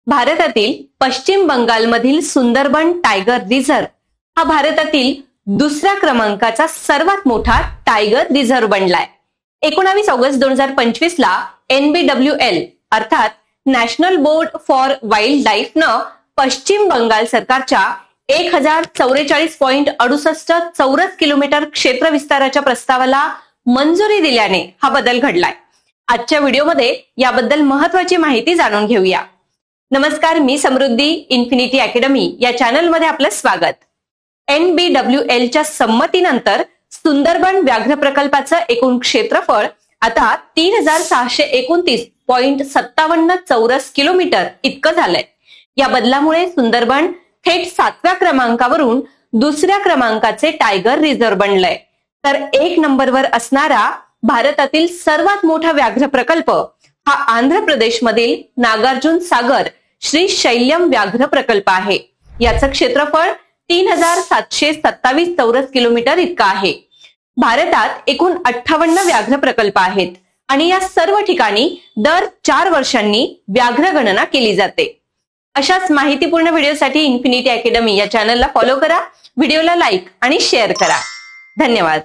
भारतातील पश्चिम बंगालमधील सुंदरबन टायगर रिझर्व हा भारतातील दुसऱ्या क्रमांकाचा सर्वात मोठा टायगर रिझर्व बनलाय। 19 ऑगस्ट 2025 ला NBWL अर्थात national board for wild life न पश्चिम बंगाल सरकारच्या 1044.68 चौरस किलोमीटर क्षेत्र विस्ताराच्या प्रस्तावाला मंजुरी दिल्याने हा बदल घडलाय। आजच्या व्हिडिओमध्ये याबद्दल महत्त्वाची माहिती जाणून घेऊया। नमस्कार, मी समृद्धी, इन्फिनिटी अकॅडमी या चॅनलमध्ये आपलं स्वागत। NBWL च्या संमतीनंतर सुंदरबन व्याघ्र प्रकल्पाचं एकूण क्षेत्रफळ आता 3629.57 चौरस किलोमीटर इतकं झालंय। या बदलामुळे सुंदरबन थेट 7व्या क्रमांकावरून दुसऱ्या क्रमांकाचे टायगर रिझर्व बनलंय, तर 1 नंबरवर असणारा भारतातील सर्वात मोठा व्याघ्र प्रकल्प हा आंध्र प्रदेशमधील नागार्जुन सागर श्री शैल्यम व्याघ्र प्रकल्प आहे। याचं क्षेत्रफळ 3727 चौरस किलोमीटर इतका आहे। भारतात एकूण 58 व्याघ्र प्रकल्प आहेत आणि या सर्व ठिकाणी दर 4 वर्षांनी व्याघ्र गणना केली जाते। अशाच माहितीपूर्ण व्हिडिओसाठी इन्फिनिटी अकॅडमी या चॅनलला फॉलो करा, व्हिडिओला लाईक आणि शेअर करा। धन्यवाद।